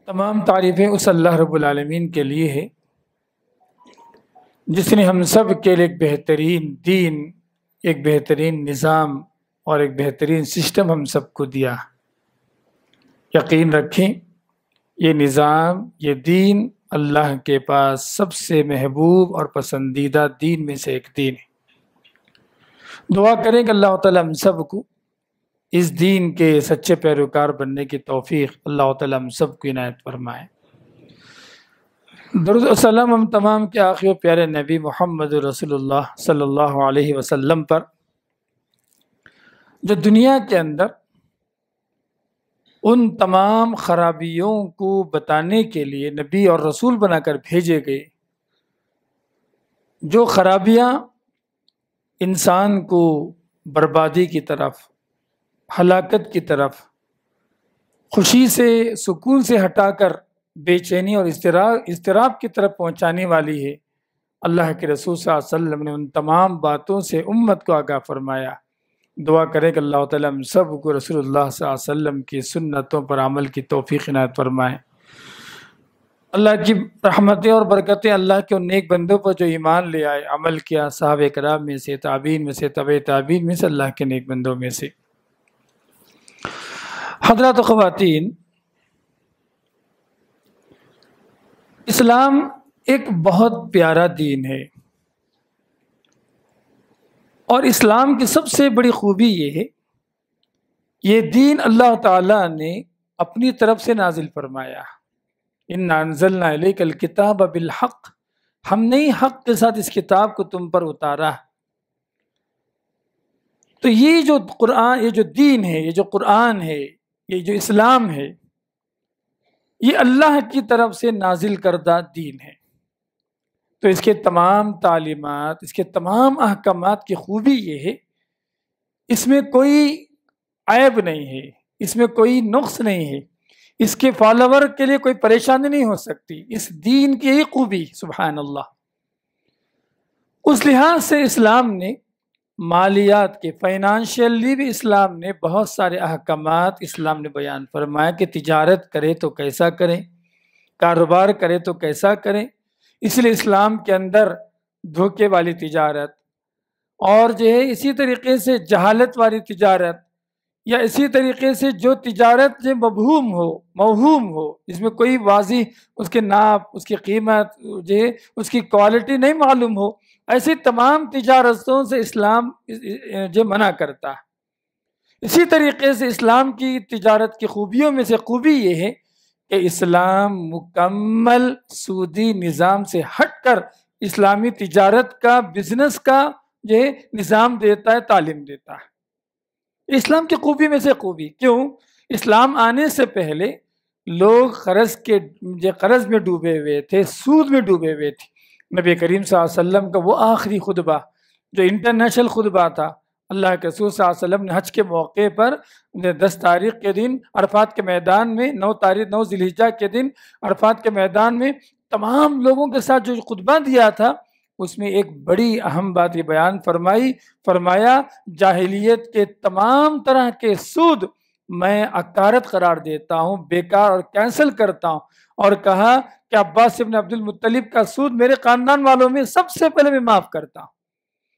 تمام تعریفیں اس اللہ رب العالمین کے لیے ہے جس نے ہم سب کے لیے ایک بہترین دین، ایک بہترین نظام اور ایک بہترین سسٹم ہم سب کو دیا۔ یقین رکھیں یہ نظام، یہ دین اللہ کے پاس سب سے محبوب اور پسندیدہ دین میں سے ایک دین ہے۔ دعا کریں کہ اللہ تعالیٰ ہم سب کو اس دین کے سچے پیروکار بننے کی توفیق اللہ تعالیٰ ہم سب کو عنایت فرمائے۔ درود و سلام ہم تمام کے آخری و پیارے نبی محمد رسول اللہ صلی اللہ علیہ وسلم پر، جو دنیا کے اندر ان تمام خرابیوں کو بتانے کے لیے نبی اور رسول بنا کر بھیجے گئے، جو خرابیاں انسان کو بربادی کی طرف، ہلاکت کی طرف، خوشی سے، سکون سے ہٹا کر بے چینی اور اضطراب کی طرف پہنچانے والی ہے، اللہ کے رسول صلی اللہ علیہ وسلم نے ان تمام باتوں سے امت کو آگاہ فرمایا۔ دعا کرے کہ اللہ تعالیٰ ہم سب کو رسول اللہ صلی اللہ علیہ وسلم کی سنتوں پر عمل کی توفیق عنایت فرمائے۔ اللہ کی رحمتیں اور برکتیں اللہ کے ان نیک بندوں پر جو ایمان لے آئے، عمل کیا، صحابہ کرام میں سے، تابعین میں سے، تبع تابعین میں سے، اللہ کے نیک بندوں میں سے۔ حضرات و خواتین، اسلام ایک بہت پیارا دین ہے، اور اسلام کی سب سے بڑی خوبی یہ ہے، یہ دین اللہ تعالیٰ نے اپنی طرف سے نازل فرمایا۔ اِنَّا أَنزَلْنَا إِلَيْكَ الْكِتَابَ بِالْحَقِّ، ہم نے حق کے ساتھ اس کتاب کو تم پر اتارا۔ تو یہ جو قرآن، یہ جو دین ہے، یہ جو قرآن ہے، یہ جو اسلام ہے، یہ اللہ کی طرف سے نازل کردہ دین ہے۔ تو اس کے تمام تعلیمات، اس کے تمام احکامات کی خوبی یہ ہے، اس میں کوئی عیب نہیں ہے، اس میں کوئی نقص نہیں ہے، اس کے فالوور کے لیے کوئی پریشانی نہیں ہو سکتی۔ اس دین کی یہی خوبی، سبحان اللہ۔ اس لحاظ سے اسلام نے مالیات کے، فائنانشیلی بھی اسلام نے بہت سارے احکامات اسلام نے بیان فرمایا کہ تجارت کرے تو کیسا کریں، کاروبار کرے تو کیسا کریں۔ اس لیے اسلام کے اندر دھوکے والی تجارت، اور جو ہے اسی طریقے سے جہالت والی تجارت، یا اسی طریقے سے جو تجارت جو موہوم ہو، اس میں کوئی واضح اس کے ناپ، اس کی قیمت، جو ہے اس کی کوالٹی نہیں معلوم ہو، ایسی تمام تجارتوں سے اسلام جو منع کرتا ہے۔ اسی طریقے سے اسلام کی تجارت کی خوبیوں میں سے خوبی یہ ہے کہ اسلام مکمل سودی نظام سے ہٹ کر اسلامی تجارت کا، بزنس کا جو ہے نظام دیتا ہے، تعلیم دیتا ہے۔ اسلام کی خوبی میں سے خوبی کیوں؟ اسلام آنے سے پہلے لوگ قرض میں ڈوبے ہوئے تھے، سود میں ڈوبے ہوئے تھے۔ نبی کریم صلی اللہ علیہ وسلم کا وہ آخری خطبہ جو انٹرنیشنل خطبہ تھا، اللہ کے رسول صلی اللہ علیہ وسلم نے حج کے موقع پر 10 تاریخ کے دن عرفات کے میدان میں، 9 ذی الحجہ کے دن عرفات کے میدان میں تمام لوگوں کے ساتھ جو خطبہ دیا تھا، اس میں ایک بڑی اہم بات یہ بیان فرمایا جاہلیت کے تمام طرح کے سود میں اکارت قرار دیتا ہوں، بیکار اور کینسل کرتا ہوں، اور کہا کہ عباس ابن عبد المطلب کا سود میرے خاندان والوں میں سب سے پہلے میں معاف کرتا ہوں۔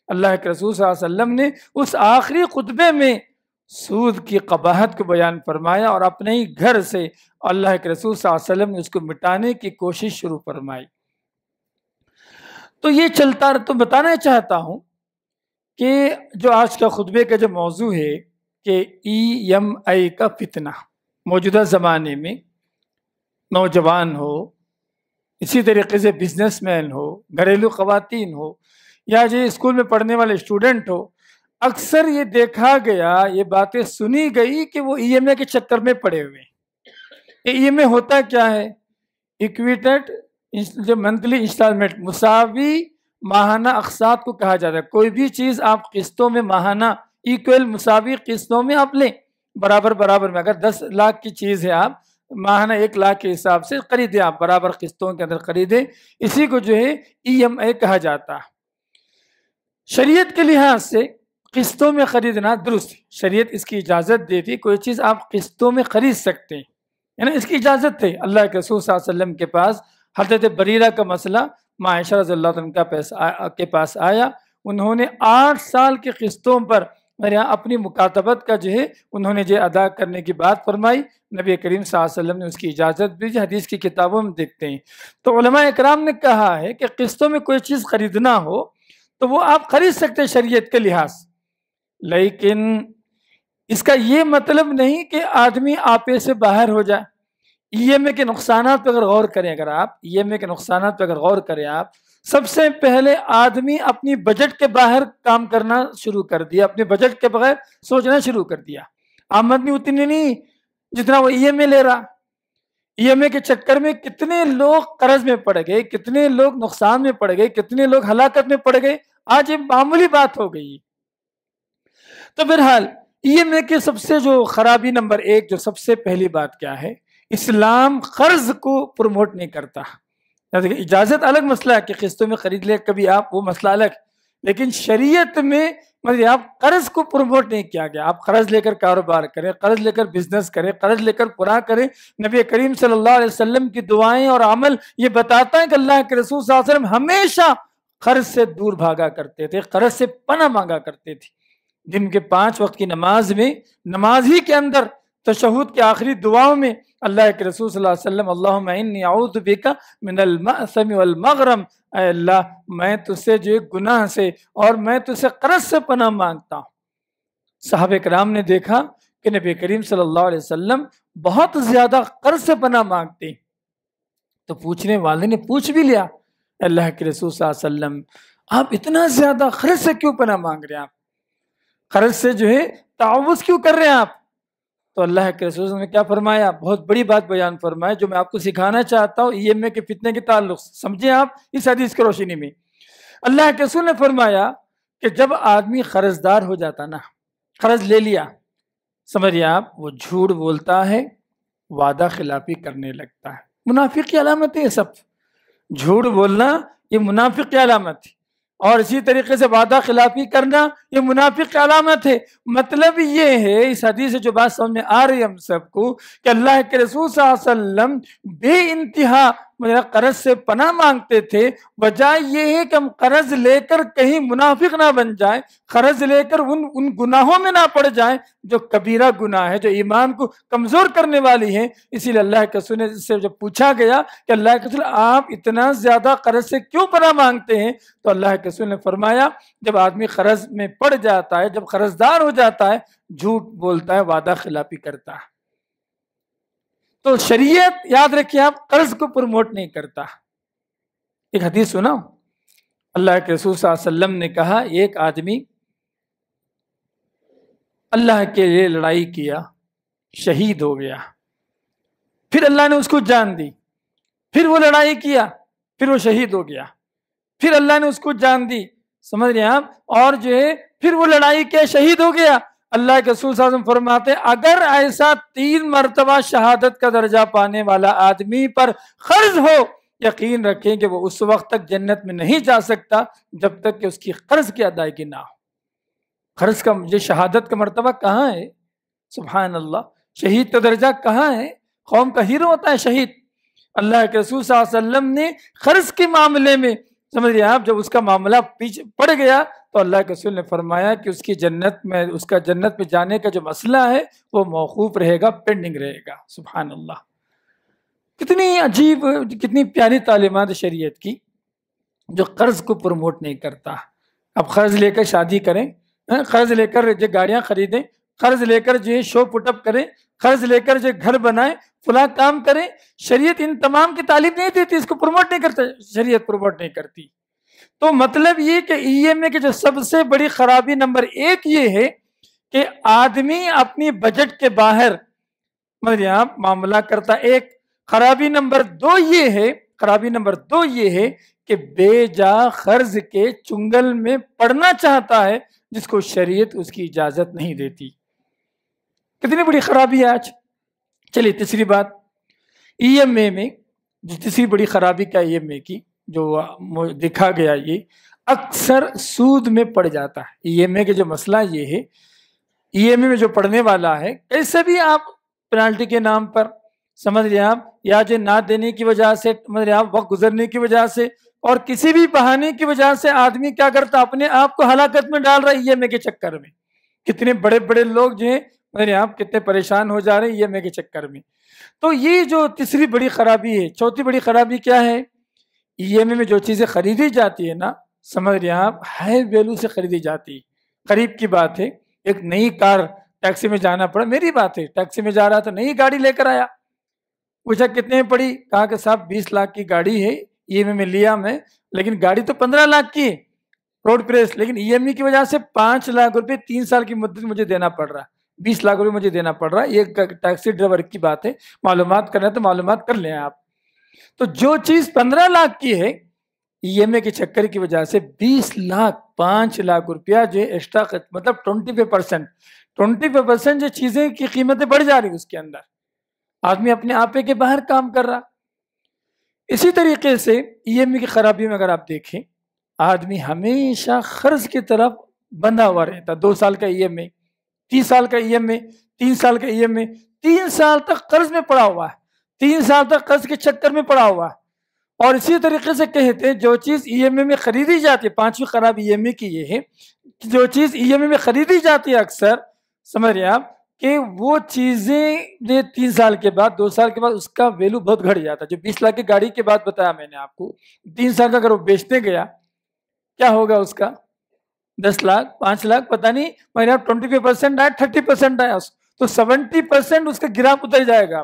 اللہ کے رسول صلی اللہ علیہ وسلم نے اس آخری خطبے میں سود کی قباحت کو بیان فرمایا، اور اپنے ہی گھر سے اللہ کے رسول صلی اللہ علیہ وسلم نے اس کو مٹانے کی کوشش شروع فرمائی۔ تو یہ چلتا، تو بتانا چاہتا ہوں کہ جو آج کا خطبے کا جو موضوع ہے کہ EMI کا فتنہ، موجودہ زمانے میں نوجوان ہو، اسی طریقے سے بزنس مین ہو، گھریلو خواتین ہو، یا جو اسکول میں پڑھنے والے اسٹوڈنٹ ہو، اکثر یہ دیکھا گیا، یہ باتیں سنی گئی کہ وہ EMI کے چکر میں پڑے ہوئے ہیں۔ EMI ہوتا کیا ہے؟ ایکویٹڈ جو منتھلی انسٹالمنٹ، مساوی ماہانہ اقساط کو کہا جاتا ہے۔ کوئی بھی چیز آپ قسطوں میں ماہانہ ایکول مساوی قسطوں میں آپ لیں، برابر میں۔ اگر 10 لاکھ کی چیز ہے، آپ ماہانہ 1 لاکھ کے حساب سے خریدیں، آپ برابر قسطوں کے اندر خریدیں، اسی کو جو ہے EMI کہا جاتا ہے۔ شریعت کے لحاظ سے قسطوں میں خریدنا درست، شریعت اس کی اجازت دیتی، کوئی چیز آپ قسطوں میں خرید سکتے ہیں، ہے نا، اس کی اجازت تھے۔ اللہ کے رسول صلی اللہ علیہ وسلم کے پاس حضرت بریرہ کا مسئلہ عائشہ رضی اللہ عنہ کے پاس آیا، انہوں نے 8 سال کی قسطوں پر میرے یہاں اپنی مکاتبت کا جو ہے انہوں نے جو ادا کرنے کی بات فرمائی، نبی کریم صلی اللہ علیہ وسلم نے اس کی اجازت بھی حدیث کی کتابوں میں دیکھتے ہیں۔ تو علماء اکرام نے کہا ہے کہ قسطوں میں کوئی چیز خریدنا ہو تو وہ آپ خرید سکتے ہیں شریعت کے لحاظ، لیکن اس کا یہ مطلب نہیں کہ آدمی آپے سے باہر ہو جائے۔ ای ایم اے کے نقصانات پہ اگر غور کریں، اگر آپ ای ایم اے کے نقصانات پہ اگر غور کریں، آپ سب سے پہلے آدمی اپنی بجٹ کے باہر کام کرنا شروع کر دیا، اپنے بجٹ کے بغیر سوچنا شروع کر دیا۔ آمدنی اتنی نہیں جتنا وہ ای ایم اے لے رہا۔ ای ایم اے کے چکر میں کتنے لوگ قرض میں پڑ گئے، کتنے لوگ نقصان میں پڑ گئے، کتنے لوگ ہلاکت میں پڑ گئے، آج یہ معمولی بات ہو گئی۔ تو بہرحال ای ایم اے کے سب سے جو خرابی نمبر 1، جو سب سے پہلی بات کیا ہے، اسلام قرض کو پروموٹ نہیں کرتا۔ اجازت الگ مسئلہ ہے کہ قسطوں میں خرید لے کبھی آپ، وہ مسئلہ الگ، لیکن شریعت میں مطلب آپ قرض کو پروموٹ نہیں کیا گیا۔ آپ قرض لے کر کاروبار کریں، قرض لے کر بزنس کریں، قرض لے کر قرآن کریں۔ نبی کریم صلی اللہ علیہ وسلم کی دعائیں اور عمل یہ بتاتا ہے کہ اللہ کے رسول صلی اللہ علیہ وسلم ہمیشہ قرض سے دور بھاگا کرتے تھے، قرض سے پناہ مانگا کرتے تھے۔ دن کے 5 وقت کی نماز میں، نماز ہی کے اندر تشہد کے آخری دعاؤں میں اللہ کے رسول صلی اللہ علیہ وسلم اللہم انی اعوذ بک من المأثم والمغرم، اے اللہ میں تجھ سے جو گناہ سے اور میں تجھ سے قرض سے پناہ مانگتا ہوں۔ صحابہ کرام نے دیکھا کہ نبی کریم صلی اللہ علیہ وسلم بہت زیادہ قرض سے پناہ مانگتے، تو پوچھنے والے نے پوچھ بھی لیا، اللہ کے رسول صلی اللہ علیہ وسلم آپ اتنا زیادہ قرض سے کیوں پناہ مانگ رہے ہیں؟ آپ قرض سے جو ہے تعوذ کیوں کر رہے ہیں آپ؟ تو اللہ کے رسول نے کیا فرمایا؟ بہت بڑی بات بیان فرمایا جو میں آپ کو سکھانا چاہتا ہوں ای ایم اے کے فتنے کے تعلق سے، سمجھیں آپ اس حدیث کی روشنی میں۔ اللہ کے رسول نے فرمایا کہ جب آدمی قرض دار ہو جاتا نا، قرض لے لیا، سمجھیے آپ وہ جھوٹ بولتا ہے، وعدہ خلافی کرنے لگتا ہے۔ منافق کی علامت ہے یہ سب، جھوٹ بولنا یہ منافق کی علامت ہے، اور اسی طریقے سے وعدہ خلافی کرنا یہ منافق کی علامت ہے۔ مطلب یہ ہے اس حدیث سے جو بات سمجھ میں آ رہی ہے ہم سب کو کہ اللہ کے رسول صلی اللہ علیہ وسلم بے انتہا قرض سے پناہ مانگتے تھے، وجہ یہ ہے کہ ہم قرض لے کر کہیں منافق نہ بن جائیں، قرض لے کر ان گناہوں میں نہ پڑ جائیں جو کبیرہ گناہ ہے، جو ایمان کو کمزور کرنے والی ہیں۔ اسی لیے اللہ کے رسول سے جب پوچھا گیا کہ اللہ کے رسول آپ اتنا زیادہ قرض سے کیوں پناہ مانگتے ہیں، تو اللہ کے رسول نے فرمایا جب آدمی قرض میں پڑ جاتا ہے، جب قرض دار ہو جاتا ہے، جھوٹ بولتا ہے، وعدہ خلافی کرتا ہے۔ تو شریعت یاد رکھیے آپ قرض کو پروموٹ نہیں کرتا۔ ایک حدیث سنا، اللہ کے رسول صلی اللہ علیہ وسلم نے کہا ایک آدمی اللہ کے لیے لڑائی کیا، شہید ہو گیا، پھر اللہ نے اس کو جان دی، پھر وہ لڑائی کیا، پھر وہ شہید ہو گیا، پھر اللہ نے اس کو جان دی، سمجھ رہے ہیں آپ، اور جو ہے پھر وہ لڑائی کیا، شہید ہو گیا۔ اللہ کے رسول صلی اللہ علیہ وسلم فرماتے ہیں اگر ایسا 3 مرتبہ شہادت کا درجہ پانے والا آدمی پر قرض ہو، یقین رکھیں کہ وہ اس وقت تک جنت میں نہیں جا سکتا جب تک کہ اس کی قرض کی ادائیگی نہ ہو۔ قرض کا یہ شہادت کا مرتبہ کہاں ہے؟ سبحان اللہ، شہید کا درجہ کہاں ہے؟ قوم کا ہیرو ہوتا ہے شہید۔ اللہ کے رسول صلی اللہ علیہ وسلم نے قرض کے معاملے میں، سمجھ رہے ہیں آپ، جب اس کا معاملہ پیچھے پڑ گیا تو اللہ کے رسول نے فرمایا کہ اس کی جنت میں، اس کا جنت میں جانے کا جو مسئلہ ہے وہ موقوف رہے گا، پینڈنگ رہے گا۔ سبحان اللہ، کتنی عجیب، کتنی پیاری تعلیمات شریعت کی جو قرض کو پروموٹ نہیں کرتا۔ اب قرض لے کر شادی کریں، قرض لے کر جو گاڑیاں خریدیں، قرض لے کر جو شو پٹ اپ کریں، قرض لے کر جو گھر بنائیں، فلاں کام کریں، شریعت ان تمام کی تعلیم نہیں دیتی، اس کو پروموٹ نہیں کرتا، شریعت پروموٹ نہیں کرتی۔ تو مطلب یہ کہ ای ایم اے کی جو سب سے بڑی خرابی نمبر 1 یہ ہے کہ آدمی اپنی بجٹ کے باہر آپ معاملہ کرتا۔ ایک خرابی نمبر 2 یہ ہے کہ بے جا قرض کے چنگل میں پڑنا چاہتا ہے جس کو شریعت اس کی اجازت نہیں دیتی۔ کتنی بڑی خرابی ہے آج۔ چلیے تیسری بات، ای ایم اے میں جو تیسری بڑی خرابی کا ای ایم اے کی جو دیکھا گیا، یہ اکثر سود میں پڑ جاتا ہے۔ ای ایم اے کے جو مسئلہ یہ ہے، ای ایم اے میں جو پڑھنے والا ہے، کیسے بھی آپ پینالٹی کے نام پر سمجھ رہے آپ، یا جو نہ دینے کی وجہ سے، سمجھ رہے آپ، وقت گزرنے کی وجہ سے، اور کسی بھی بہانے کی وجہ سے آدمی کیا کرتا، اپنے آپ کو ہلاکت میں ڈال رہا ہے ای ایم آئی کے چکر میں۔ کتنے بڑے بڑے لوگ جو ہیں، سمجھ رہے آپ، کتنے پریشان ہو جا رہے ہیں ای ایم آئی کے چکر میں۔ تو یہ جو تیسری بڑی خرابی ہے۔ چوتھی بڑی خرابی کیا ہے؟ ای ایم آئی میں جو چیزیں خریدی جاتی ہے نا، سمجھ رہے آپ، ہائی ویلو سے خریدی جاتی ہے۔ قریب کی بات ہے، ایک نئی کار ٹیکسی میں جانا پڑا، میری بات ہے، ٹیکسی میں جا رہا تھا، نئی گاڑی لے کر آیا، پوچھا کتنے میں پڑی، کہا کہ صاحب 20 لاکھ کی گاڑی ہے، ای ایم آئی میں لیا میں، لیکن گاڑی تو 15 لاکھ کی ہے روڈ پریس، لیکن ای ایم آئی کی وجہ سے 5 لاکھ روپے 3 سال کی مدت مجھے دینا پڑ رہا ہے، 20 لاکھ روپے مجھے دینا پڑ رہا ہے۔ یہ ٹیکسی ڈرائیور کی بات ہے، معلومات کرنا ہے تو معلومات کر لیں آپ۔ تو جو چیز 15 لاکھ کی ہے، ای ایم آئی کے چکر کی وجہ سے 20 لاکھ 5 لاکھ روپیہ جو ایکسٹرا، مطلب 25% جو چیزیں کی قیمتیں بڑھ جا رہی اس کے اندر، آدمی اپنے آپے کے باہر کام کر رہا۔ اسی طریقے سے ای ایم آئی کی خرابی میں اگر آپ دیکھیں، آدمی ہمیشہ قرض کی طرف بندھا ہوا رہتا، 2 سال کا ای ایم آئی، 30 سال کا ای ایم آئی، 3 سال کا ای ایم آئی، 3 سال تک قرض میں پڑا ہوا ہے، 3 سال تک قرض کے چکر میں پڑا ہوا ہے۔ اور اسی طریقے سے کہتے ہیں جو چیز ای ایم آئی میں خریدی جاتی ہے، پانچویں خرابی ای ایم آئی کی یہ ہے کہ جو چیز ای ایم آئی میں خریدی جاتی ہے اکثر، سمجھ رہے ہیں آپ، کہ وہ چیزیں 3 سال کے بعد، 2 سال کے بعد اس کا ویلو بہت گھٹ جاتا ہے۔ جو 20 لاکھ کی گاڑی کے بعد بتایا میں نے آپ کو، 3 سال کا اگر وہ بیچتے گیا، کیا ہوگا اس کا؟ 10 لاکھ 5 لاکھ پتہ نہیں، میں نے 25% آیا، 30% آیا، تو 70% اس کا گراف اتر جائے گا۔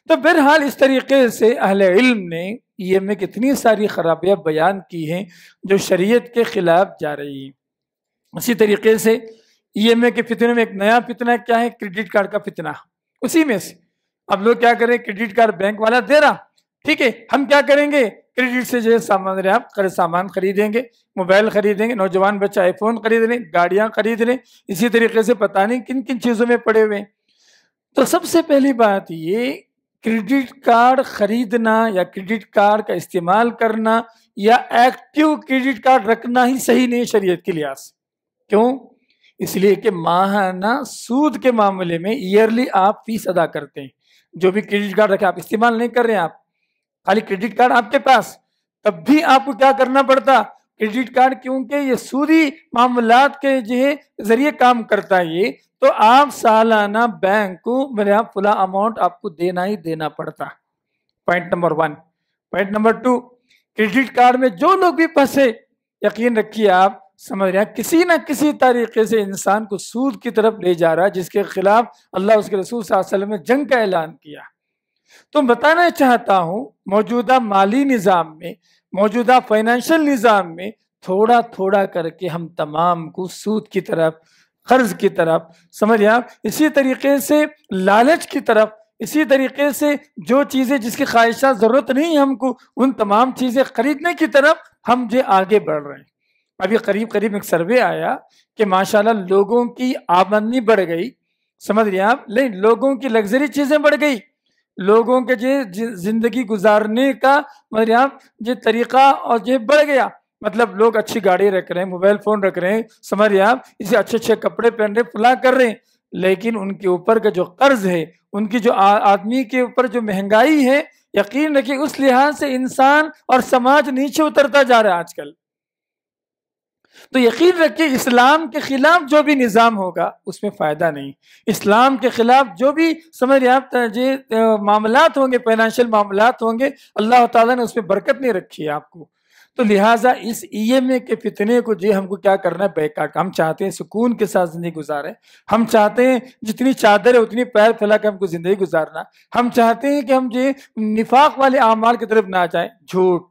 تو بہرحال اس طریقے سے اہل علم نے ای ایم آئی کی اتنی ساری خرابیاں بیان کی ہیں جو شریعت کے خلاف جا رہی ہیں۔ اسی طریقے سے ای ایم آئی کے فتنے میں ایک نیا فتنہ کیا ہے؟ کریڈٹ کارڈ کا فتنہ۔ اسی میں سے اب لوگ کیا کریں، کریڈٹ کارڈ بینک والا دے رہا، ٹھیک ہے، ہم کیا کریں گے، کریڈٹ سے جو ہے سامان خریدیں گے، موبائل خریدیں گے، نوجوان بچہ آئی فون خرید لیں، گاڑیاں خرید لیں، اسی طریقے سے پتہ نہیں کن کن چیزوں میں پڑے ہوئے ہیں۔ تو سب سے پہلی بات یہ، کریڈٹ کارڈ خریدنا یا کریڈٹ کارڈ کا استعمال کرنا یا ایکٹیو کریڈٹ کارڈ رکھنا ہی صحیح نہیں شریعت کے لحاظ سے۔ کیوں؟ اس لیے کہ ماہانہ سود کے معاملے میں ایئرلی آپ فیس ادا کرتے ہیں۔ جو بھی کریڈٹ کارڈ رکھے، آپ استعمال نہیں کر رہے ہیں، آپ خالی کریڈٹ کارڈ آپ کے پاس، تب بھی آپ کو کیا کرنا پڑتا، کریڈٹ کارڈ، کیونکہ یہ سودی معاملات کے جو ہے ذریعے کام کرتا ہے یہ، تو آپ سالانہ بینک کو میرے آپ فلاں اماؤنٹ آپ کو دینا ہی دینا پڑتا۔ Point number 1۔ Point number 2، credit card میں جو لوگ بھی پھنسے، یقین رکھیے آپ، سمجھ رہے ہیں کسی نہ کسی طریقے سے انسان کو سود کی طرف لے جا رہا ہے، جس کے خلاف اللہ اس کے رسول صلی اللہ علیہ وسلم نے جنگ کا اعلان کیا۔ تو بتانا چاہتا ہوں، موجودہ مالی نظام میں، موجودہ فائنینشل نظام میں تھوڑا تھوڑا کر کے ہم تمام کو سود کی طرف، قرض کی طرف، سمجھ آپ، اسی طریقے سے لالچ کی طرف، اسی طریقے سے جو چیزیں جس کی خواہشات ضرورت نہیں ہم کو، ان تمام چیزیں خریدنے کی طرف ہم جو آگے بڑھ رہے ہیں۔ ابھی قریب ایک سروے آیا کہ ماشاءاللہ لوگوں کی آمدنی بڑھ گئی، سمجھ رہے ہیں آپ، لیکن لوگوں کی لگژری چیزیں بڑھ گئی، لوگوں کے جو زندگی گزارنے کا جو طریقہ اور جو بڑھ گیا، مطلب لوگ اچھی گاڑی رکھ رہے ہیں، موبائل فون رکھ رہے ہیں، سمجھ رہے ہیں آپ، اسے اچھے کپڑے پہن رہے ہیں، فلاں کر رہے ہیں، لیکن ان کے اوپر کا جو قرض ہے، ان کی جو آدمی کے اوپر جو مہنگائی ہے، یقین رکھیے اس لحاظ سے انسان اور سماج نیچے اترتا جا رہا ہے آج کل۔ تو یقین رکھیے اسلام کے خلاف جو بھی نظام ہوگا اس میں فائدہ نہیں، اسلام کے خلاف جو بھی سمجھ رہے آپ معاملات ہوں گے، فائنینشیل معاملات ہوں گے، اللہ تعالیٰ نے اس میں برکت نہیں رکھی ہے آپ کو۔ تو لہٰذا اس ای ایم آئی کے فتنے کو ہم کو کیا کرنا ہے، بیکاٹ۔ ہم چاہتے ہیں سکون کے ساتھ زندگی گزاریں، ہم چاہتے ہیں جتنی چادر ہے اتنی پیر پھیلا کے ہم کو زندگی گزارنا، ہم چاہتے ہیں کہ ہم نفاق والے اعمال کی طرف نہ جائیں، جھوٹ،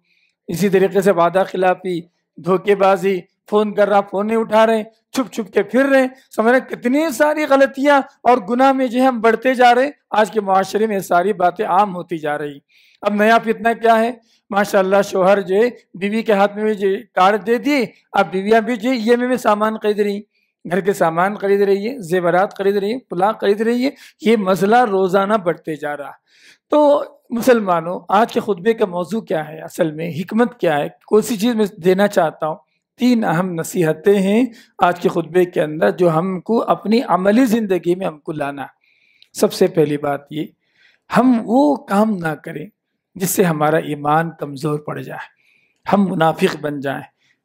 اسی طریقے سے وعدہ خلافی، دھوکے بازی، فون کر رہا فون نہیں اٹھا رہے، چھپ چھپ کے پھر رہے، سمجھ رہے کتنی ساری غلطیاں اور گناہ میں ہم بڑھتے جا رہے ہیں۔ آج کے معاشرے میں یہ ساری باتیں عام ہوتی جا رہی۔ اب نیا فتنہ کیا ہے، ماشاءاللہ شوہر بیوی کے ہاتھ میں بھی کارڈ دے دیے، اب بیویاں بھی ای ایم آئی میں سامان خرید رہی، گھر کے سامان خرید رہی ہے، زیورات خرید رہی ہے، پلاح خرید رہی ہے، یہ مسئلہ روزانہ بڑھتے جا رہا۔ تو مسلمانوں، آج کے خطبے کا موضوع کیا ہے، اصل میں حکمت کیا ہے، کوئی سی چیز میں دینا چاہتا ہوں۔ 3 اہم نصیحتیں ہیں آج کے خطبے کے اندر جو ہم کو اپنی عملی زندگی میں ہم کو لانا۔ سب سے پہلی بات یہ ہم وہ کام نہ کریں جس سے ہمارا ایمان کمزور پڑ جائے، ہم منافق بن جائیں،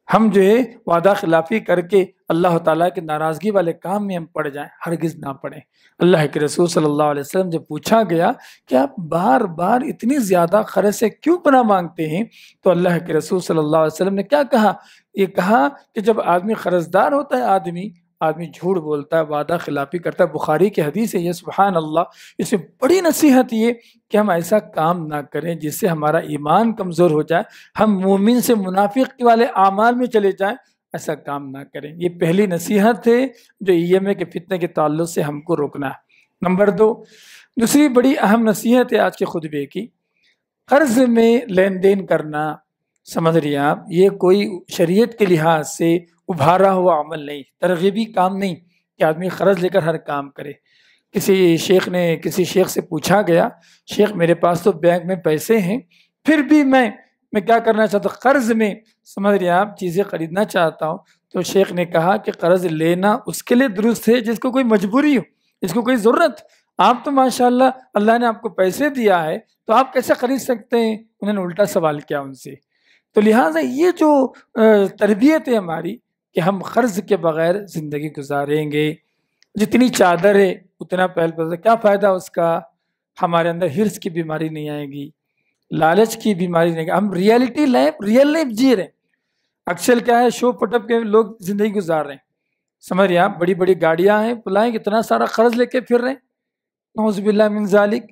ہم جو ہے وعدہ خلافی کر کے اللہ تعالیٰ کی ناراضگی والے کام میں ہم پڑ جائیں، ہرگز نہ پڑیں۔ اللہ کے رسول صلی اللہ علیہ وسلم جب پوچھا گیا کہ آپ بار بار اتنی زیادہ قرض سے کیوں پناہ مانگتے ہیں، تو اللہ کے رسول صلی اللہ علیہ وسلم نے کیا کہا؟ یہ کہا کہ جب آدمی قرض دار ہوتا ہے، آدمی جھوٹ بولتا ہے، وعدہ خلافی کرتا ہے۔ بخاری کی حدیث ہے یہ، سبحان اللہ۔ اس میں بڑی نصیحت یہ کہ ہم ایسا کام نہ کریں جس سے ہمارا ایمان کمزور ہو جائے، ہم مومن سے منافق والے اعمال میں چلے جائیں، ایسا کام نہ کریں۔ یہ پہلی نصیحت ہے جو EMA کے فتنے کے تعلق سے ہم کو روکنا ہے۔ نمبر 2، دوسری بڑی اہم نصیحت ہے آج کے خطبے کی، قرض میں لین دین کرنا، سمجھ رہی ہیں آپ، یہ کوئی شریعت کے لحاظ سے ابھارا ہوا عمل نہیں، ترغیبی کام نہیں کہ آدمی قرض لے کر ہر کام کرے۔ کسی شیخ سے پوچھا گیا، شیخ میرے پاس تو بینک میں پیسے ہیں، پھر بھی میں کیا کرنا چاہتا ہوں، قرض میں سمجھ رہے ہیں آپ چیزیں خریدنا چاہتا ہوں۔ تو شیخ نے کہا کہ قرض لینا اس کے لیے درست ہے جس کو کوئی مجبوری ہو، جس کو کوئی ضرورت۔ آپ تو ماشاءاللہ اللہ نے آپ کو پیسے دیا ہے تو آپ کیسے خرید سکتے ہیں؟ انہوں نے الٹا سوال کیا ان سے۔ تو لہٰذا یہ جو تربیت ہے ہماری کہ ہم قرض کے بغیر زندگی گزاریں گے، جتنی چادر ہے اتنا پہل، کیا فائدہ اس کا؟ ہمارے اندر حرص کی بیماری نہیں آئے گی، لالچ کی بیماری نہیں آئے گی، ہم ریئلٹی لائف، ریئل لائف جی رہے ہیں۔ اکثر کیا ہے، شو پٹپ کے لوگ زندگی گزار رہے ہیں، سمجھ رہے ہیں آپ، بڑی بڑی گاڑیاں ہیں، پلائیں، اتنا سارا قرض لے کے پھر رہے ہیں، نعوذ باللہ من ذالک،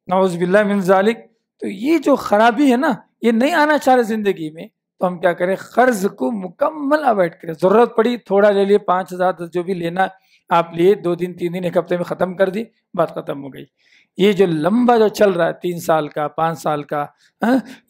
نعوذ باللہ من ذالک۔ تو یہ جو خرابی ہے نا، یہ نہیں آنا چاہ رہے زندگی میں، تو ہم کیا کریں، قرض کو مکمل اوائڈ کریں۔ ضرورت پڑی تھوڑا لے لیے، 5,000 جو بھی لینا آپ لیے، 2 دن 3 دن 1 ہفتے میں ختم کر دی، بات ختم ہو گئی۔ یہ جو لمبا جو چل رہا ہے 3 سال کا 5 سال کا،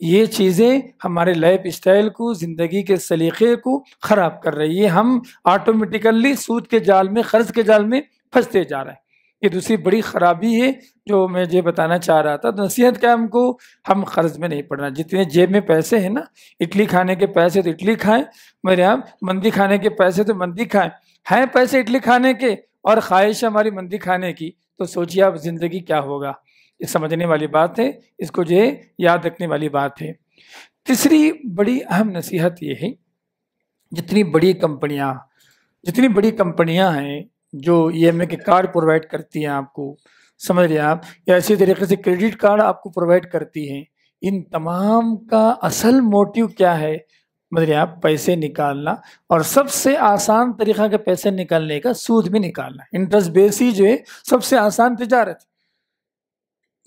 یہ چیزیں ہمارے لائف اسٹائل کو، زندگی کے سلیقے کو خراب کر رہی ہے۔ ہم آٹومیٹیکلی سود کے جال میں، قرض کے جال میں پھنستے جا رہے ہیں۔ یہ دوسری بڑی خرابی ہے جو میں یہ بتانا چاہ رہا تھا۔ نصیحت کیا ہم کو، ہم قرض میں نہیں پڑنا۔ جتنے جیب میں پیسے ہیں نا، اڈلی کھانے کے پیسے تو اڈلی کھائیں، میرے یہاں مندی کھانے کے پیسے تو مندی کھائیں، ہیں پیسے اڈلی کھانے کے اور خواہش ہماری مندی کھانے کی، تو سوچیے آپ زندگی کیا ہوگا۔ یہ سمجھنے والی بات ہے، اس کو جو ہے یاد رکھنے والی بات ہے۔ تیسری بڑی اہم نصیحت یہ ہے، جتنی بڑی کمپنیاں ہیں جو EMA کے کارڈ پرووائڈ کرتی ہیں آپ کو، سمجھ رہے ہیں آپ، یا اسی طریقے سے کریڈٹ کارڈ آپ کو پرووائڈ کرتی ہیں، ان تمام کا اصل موٹیو کیا ہے؟ سمجھ رہے ہیں آپ، پیسے نکالنا، اور سب سے آسان طریقہ کے پیسے نکالنے کا سود میں نکالنا۔ انٹرسٹ بیس ہی جو ہے سب سے آسان تجارت،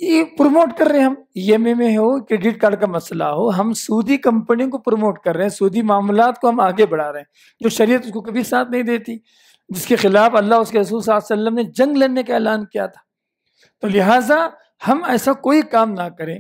یہ پروموٹ کر رہے ہیں ہم۔ EMA میں ہو، کریڈٹ کارڈ کا مسئلہ ہو، ہم سودی کمپنیوں کو پروموٹ کر رہے ہیں، سودی معاملات کو ہم آگے بڑھا رہے ہیں، جو شریعت اس کو کبھی ساتھ نہیں دیتی، جس کے خلاف اللہ اس کے رسول صلی اللہ علیہ وسلم نے جنگ لڑنے کا اعلان کیا تھا۔ تو لہٰذا ہم ایسا کوئی کام نہ کریں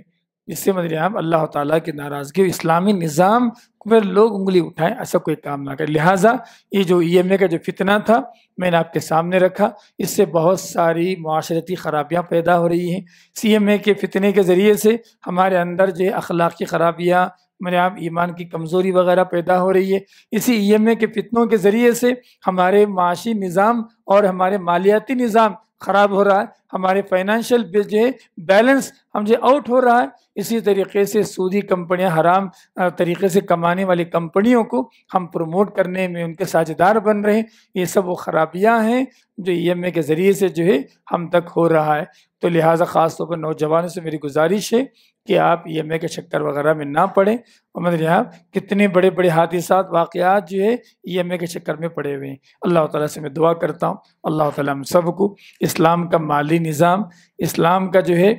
جس سے مدری ہم اللہ تعالیٰ کی ناراضگی، اسلامی نظام پر لوگ انگلی اٹھائیں، ایسا کوئی کام نہ کریں۔ لہٰذا یہ جو EMA کا جو فتنہ تھا میں نے آپ کے سامنے رکھا، اس سے بہت ساری معاشرتی خرابیاں پیدا ہو رہی ہیں۔ EMA کے فتنے کے ذریعے سے ہمارے اندر جو اخلاقی خرابیاں، میرے آپ ایمان کی کمزوری وغیرہ پیدا ہو رہی ہے۔ اسی EMA کے فتنوں کے ذریعے سے ہمارے معاشی نظام اور ہمارے مالیاتی نظام خراب ہو رہا ہے، ہمارے فائنینشیل جو ہے بیلنس ہم جو آؤٹ ہو رہا ہے۔ اسی طریقے سے سودی کمپنیاں، حرام طریقے سے کمانے والی کمپنیوں کو ہم پروموٹ کرنے میں ان کے ساجھیدار بن رہے ہیں۔ یہ سب وہ خرابیاں ہیں جو EMA کے ذریعے سے جو ہے ہم تک ہو رہا ہے۔ تو لہٰذا خاص طور پر نوجوانوں سے میری گزارش ہے کہ آپ EMA کے چکر وغیرہ میں نہ پڑیں۔ اور مطلب آپ کتنے بڑے بڑے حادثات، واقعات جو ہے EMA کے چکر میں پڑے ہوئے ہیں۔ اللہ تعالیٰ سے میں دعا کرتا ہوں اللہ تعالیٰ ہم سب کو اسلام کا مالی نظام، اسلام کا جو ہے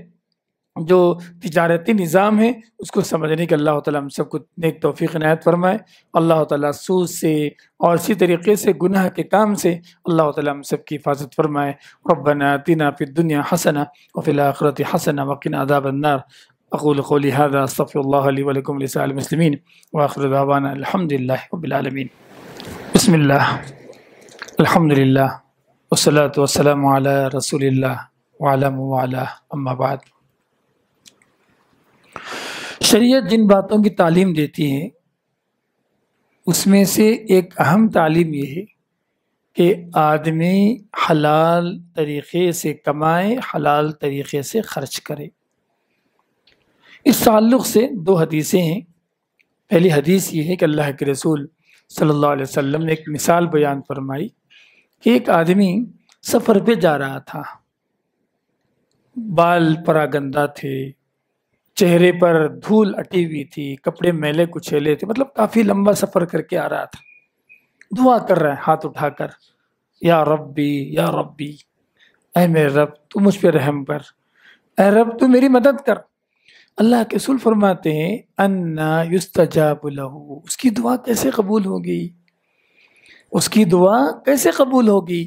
جو تجارتی نظام ہے اس کو سمجھنے کے اللہ تعالیٰ ہم سب کو نیک توفیق عنایت فرمائے۔ اللہ تعالیٰ سود سے اور اسی طریقے سے گناہ کے کام سے اللہ تعالیٰ ہم سب کی حفاظت فرمائے۔ ربنا آتنا فی الدنیا حسنہ وفی الآخرۃ حسنہ وقنا عذاب النار۔ اقول قولی ھذا استغفر اللہ لی ولکم ولسائر المسلمین وآخر دعوانا الحمد للہ رب العالمین۔ بسم اللہ، الحمد للہ، والصلاۃ والسلام علی رسول اللہ وعلی من والہ، اما بعد۔ شریعت جن باتوں کی تعلیم دیتی ہے اس میں سے ایک اہم تعلیم یہ ہے کہ آدمی حلال طریقے سے کمائے، حلال طریقے سے خرچ کرے۔ اس تعلق سے دو حدیثیں ہیں۔ پہلی حدیث یہ ہے کہ اللہ کے رسول صلی اللہ علیہ وسلم نے ایک مثال بیان فرمائی کہ ایک آدمی سفر پہ جا رہا تھا، بال پراگندہ تھے، چہرے پر دھول اٹی ہوئی تھی، کپڑے میلے کچیلے تھے، مطلب کافی لمبا سفر کر کے آ رہا تھا۔ دعا کر رہا ہے ہاتھ اٹھا کر، یا ربی یا ربی، اے میرے رب تو مجھ پہ رحم کر، اے رب تو میری مدد کر۔ اللہ کے رسول فرماتے ہیں انا یستجاب لہ، اس کی دعا کیسے قبول ہوگی؟ اس کی دعا کیسے قبول ہوگی؟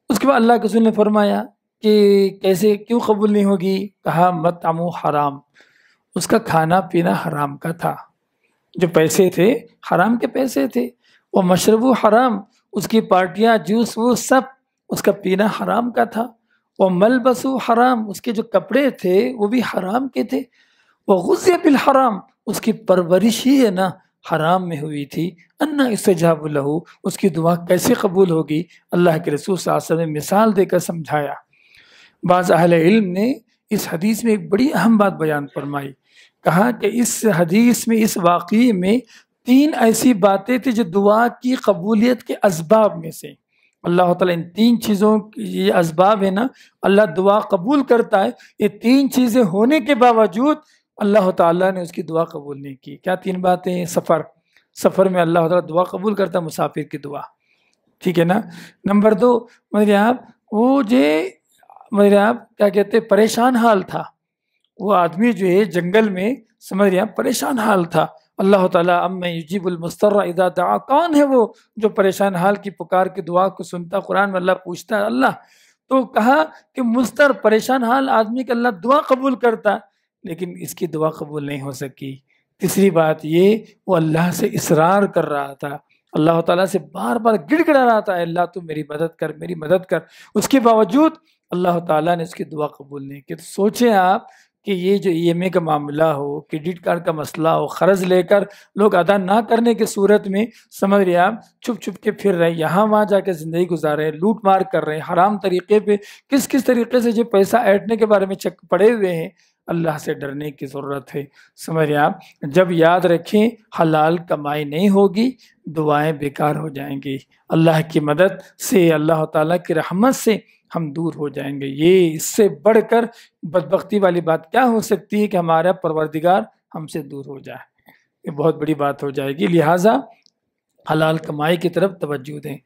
اس کے بعد اللہ کے رسول نے فرمایا کہ کیسے، کیوں قبول نہیں ہوگی؟ کہا مطعمہ حرام، اس کا کھانا پینا حرام کا تھا، جو پیسے تھے حرام کے پیسے تھے، وہ مشرب حرام، اس کی پارٹیاں جوس وہ سب اس کا پینا حرام کا تھا، وہ ملبس حرام، اس کے جو کپڑے تھے وہ بھی حرام کے تھے، وہ غذی بالحرام، اس کی پرورش ہی ہے نا حرام میں ہوئی تھی، انا استجاب لہ، اس کی دعا کیسے قبول ہوگی؟ اللہ کے رسول صلی اللہ علیہ وسلم نے مثال دے کر سمجھایا۔ بعض اہل علم نے اس حدیث میں ایک بڑی اہم بات بیان فرمائی، کہا کہ اس حدیث میں، اس واقعے میں 3 ایسی باتیں تھیں جو دعا کی قبولیت کے اسباب میں سے۔ اللہ تعالیٰ ان 3 چیزوں یہ اسباب ہے نا، اللہ دعا قبول کرتا ہے، یہ 3 چیزیں ہونے کے باوجود اللہ تعالیٰ نے اس کی دعا قبول نہیں کی۔ کیا 3 باتیں ہیں؟ سفر میں اللہ تعالیٰ دعا قبول کرتا ہے، مسافر کی دعا، ٹھیک ہے نا۔ نمبر 2، میرے آپ وہ میرے آپ کیا کہتے ہیں، پریشان حال تھا، وہ آدمی جو ہے جنگل میں، سمجھ رہے ہیں، پریشان حال تھا۔ اللہ تعالیٰ امن یجیب المضطر اذا دعا، کون ہے وہ جو پریشان حال کی پکار کی دعا کو سنتا؟ قرآن میں اللہ پوچھتا ہے اللہ، تو کہا کہ مضطر پریشان حال آدمی کا اللہ دعا قبول کرتا، لیکن اس کی دعا قبول نہیں ہو سکی۔ تیسری بات یہ، وہ اللہ سے اصرار کر رہا تھا، اللہ تعالیٰ سے بار بار گڑ گڑا رہا تھا، اللہ تو میری مدد کر، میری مدد کر، اس کے باوجود اللہ تعالیٰ نے اس کی دعا قبول نہیں کی۔ تو سوچیں آپ کہ یہ جو ای ایم اے کا معاملہ ہو، کریڈٹ کارڈ کا مسئلہ ہو، قرض لے کر لوگ ادا نہ کرنے کی صورت میں، سمجھ رہے آپ، چھپ چھپ کے پھر رہے، یہاں وہاں جا کے زندگی گزار رہے ہیں، لوٹ مار کر رہے ہیں، حرام طریقے پہ کس طریقے سے جو پیسہ ایٹنے کے بارے میں پڑے ہوئے ہیں۔ اللہ سے ڈرنے کی ضرورت ہے، سمجھ رہے آپ۔ جب یاد رکھیں حلال کمائی نہیں ہوگی، دعائیں بیکار ہو جائیں گی، اللہ کی مدد سے، اللہ تعالیٰ کی رحمت سے ہم دور ہو جائیں گے۔ یہ اس سے بڑھ کر بدبختی والی بات کیا ہو سکتی ہے کہ ہمارا پروردگار ہم سے دور ہو جائے؟ یہ بہت بڑی بات ہو جائے گی، لہٰذا حلال کمائی کی طرف توجہ دیں۔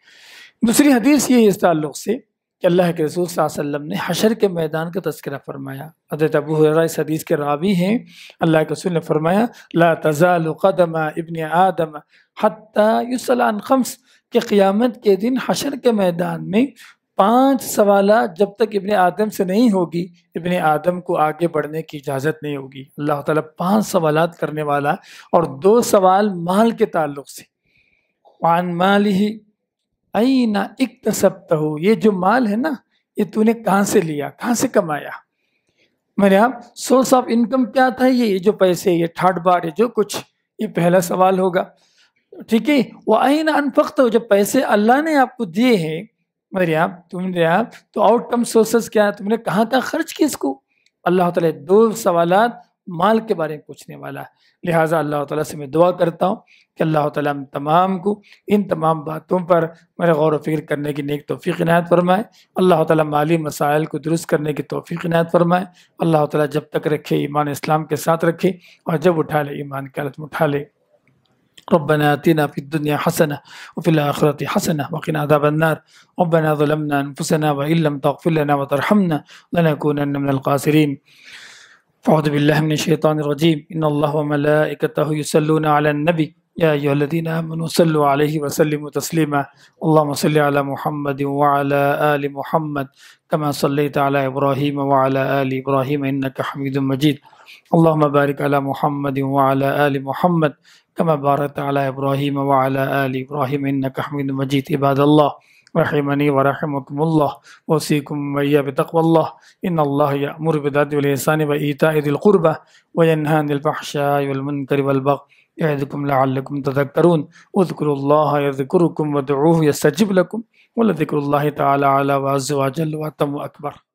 دوسری حدیث یہ اس تعلق سے کہ اللہ کے رسول صلی اللہ علیہ وسلم نے حشر کے میدان کا تذکرہ فرمایا۔ حضرت ابو ہریرہ اس حدیث کے راوی ہیں، اللہ کے رسول نے فرمایا لا تزال قدم ابن آدم حتی یسأل عن خمس، کہ قیامت کے دن حشر کے میدان میں 5 سوالات جب تک ابن آدم سے نہیں ہوگی، ابن آدم کو آگے بڑھنے کی اجازت نہیں ہوگی۔ اللہ تعالیٰ 5 سوالات کرنے والا، اور 2 سوال مال کے تعلق سے، وعن مالہ این اکتسبتہ، یہ جو مال ہے نا، یہ تو نے کہاں سے لیا، کہاں سے کمایا؟ میرے آپ سورس آف انکم کیا تھا؟ یہ جو پیسے، یہ ٹھاٹ باٹ ہے جو کچھ، یہ پہلا سوال ہوگا، ٹھیک ہے۔ وَأَيْنَ أَنفَقْتَهُ، جو پیسے اللہ نے آپ کو دیے ہیں، میرے آپ تم نے آپ تو آؤٹ کم سورسز کیا، تم نے کہاں کہاں خرچ کی اس کو؟ اللہ تعالیٰ 2 سوالات مال کے بارے میں پوچھنے والا ہے۔ لہٰذا اللہ تعالیٰ سے میں دعا کرتا ہوں کہ اللہ تعالیٰ ہم تمام کو ان تمام باتوں پر میرے غور و فکر کرنے کی نیک توفیق عنایت فرمائے۔ اللہ تعالیٰ مالی مسائل کو درست کرنے کی توفیق عنایت فرمائے۔ اللہ تعالیٰ جب تک رکھے ایمان اسلام کے ساتھ رکھے، اور جب اٹھا لے ایمان کی حالت میں اٹھا لے۔ ربنا آتنا في الدنيا حسنة وفي الآخرة حسنة وقنا عذاب النار ربنا ظلمنا أنفسنا وإن لم تغفر لنا وترحمنا لنكونن من الخاسرين أعوذ بالله من الشيطان الرجيم إن الله وملائكته يصلون على النبي يا أيها الذين آمنوا صلوا عليه وسلموا تسليما اللهم صل على محمد وعلى آل محمد كما صليت على إبراهيم وعلى آل إبراهيم إنك حميد مجيد اللهم بارك على محمد وعلى آل محمد كما باركت على إبراهيم وعلى آل إبراهيم إنك حميد مجيد عباد الله رحمني ورحمكم الله وأوصيكم وإياي بتقوى الله إن الله يأمر بالعدل والإحسان وإيتاء ذي القربى وينهى عن الفحشاء والمنكر والبغي یعظکم لعلکم تذکرون اذکروا اللہ یذکرکم وادعوہ یستجب لکم ولذکر اللہ تعالی اعلی وعز وجل واتم اکبر.